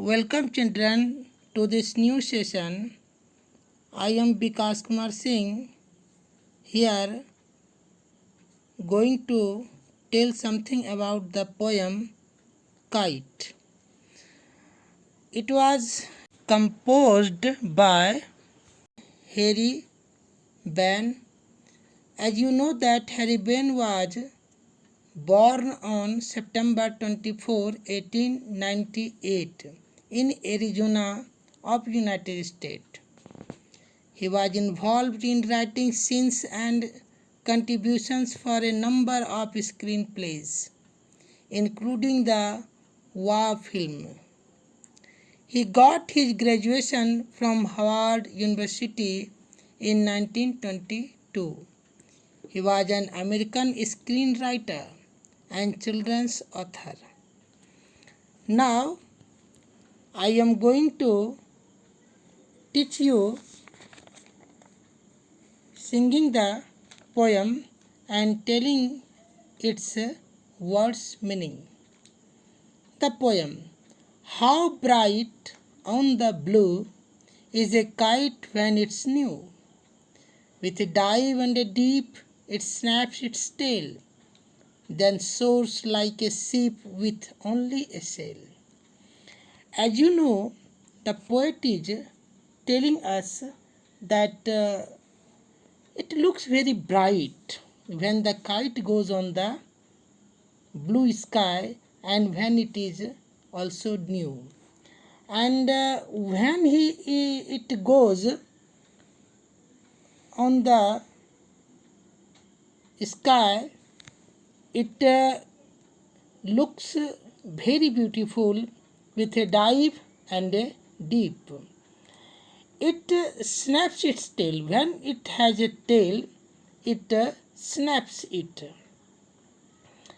Welcome children to this new session. I am Bikas Kumar Singh here going to tell something about the poem Kite. It was composed by Harry Ben. As you know that Harry Ben was born on September 24, 1898 in Arizona of United States. He was involved in writing scenes and contributions for a number of screenplays, including the war film. He got his graduation from Harvard University in 1922. He was an American screenwriter and children's author. Now, I am going to teach you singing the poem and telling its words meaning. The poem: how bright on the blue is a kite when it's new. With a dive and a deep, it snaps its tail, then soars like a ship with only a sail. As you know, the poet is telling us that it looks very bright when the kite goes on the blue sky and when it is also new. And when it goes on the sky, it looks very beautiful with a dive and a deep. It snaps its tail. When it has a tail, it snaps it,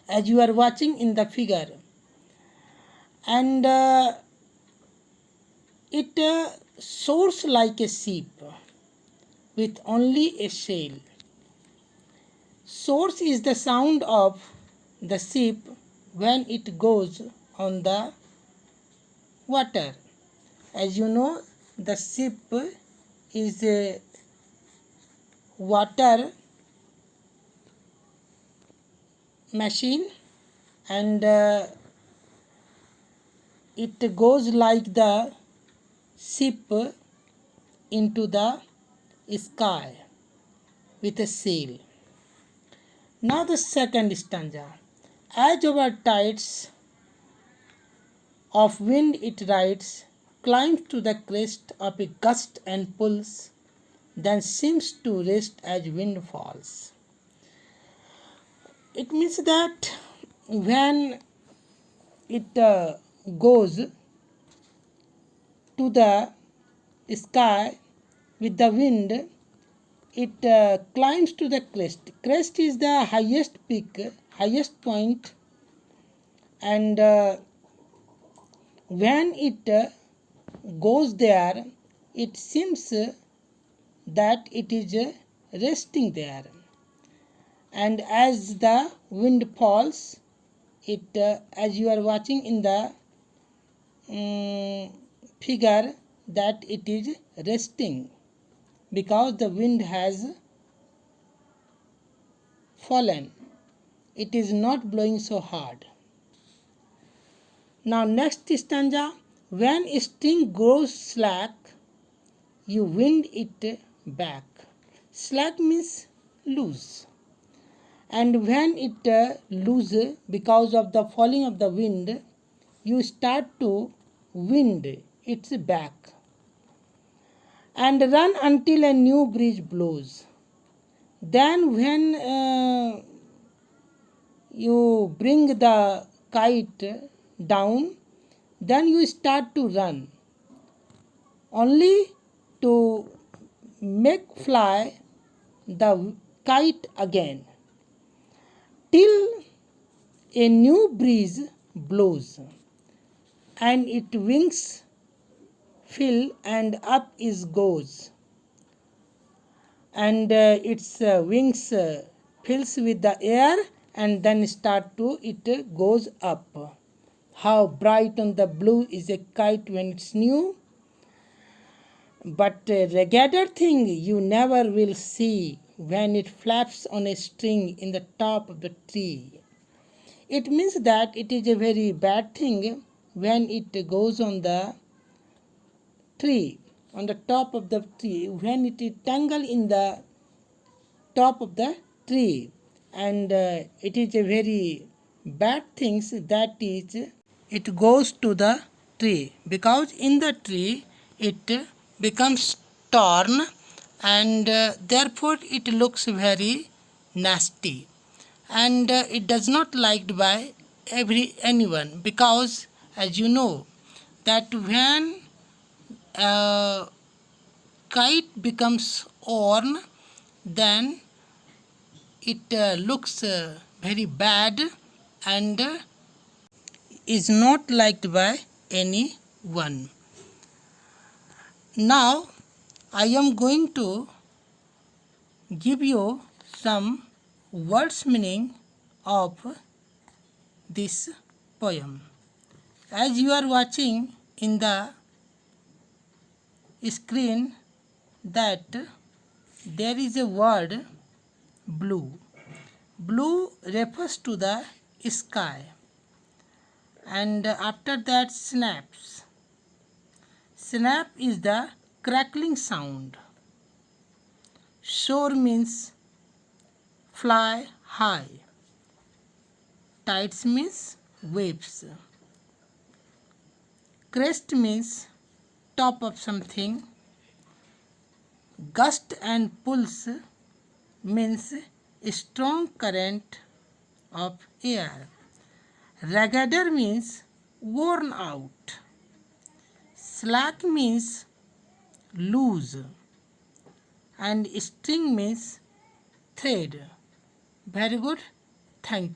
as you are watching in the figure. And it soars like a ship with only a sail. Soars is the sound of the ship when it goes on the water. As you know, the ship is a water machine, and it goes like the ship into the sky with a sail. Now the second stanza: as over tides of wind it rides, climbs to the crest of a gust and pulls, then seems to rest as wind falls. It means that when it goes to the sky with the wind, it climbs to the crest. Crest is the highest peak, highest point, and when it goes there, it seems that it is resting there. And as the wind falls, it as you are watching in the figure, that it is resting because the wind has fallen. It is not blowing so hard. Now next stanza: when a string grows slack, you wind it back. Slack means loose. And when it loose because of the falling of the wind, you start to wind its back and run until a new breeze blows. Then when you bring the kite down, then you start to run, only to make fly the kite again, till a new breeze blows and its wings fill and up it goes, and its wings fills with the air and then it goes up How bright on the blue is a kite when it's new. But a raggeder thing you never will see when it flaps on a string in the top of the tree. It means that it is a very bad thing when it goes on the tree, on the top of the tree, when it is tangled in the top of the tree. And it is a very bad thing that is, it goes to the tree, because in the tree it becomes torn, and therefore it looks very nasty, and it does not liked by anyone, because as you know that when kite becomes worn, then it looks very bad, and is not liked by anyone. Now I am going to give you some words meaning of this poem. As you are watching in the screen, that there is a word blue. Blue refers to the sky, and after that snaps. Snap is the crackling sound. Soar means fly high. Tides means waves. Crest means top of something. Gust and pulse means strong current of air. Raggeder means worn out. Slack means loose, and string means thread. Very good. Thank you.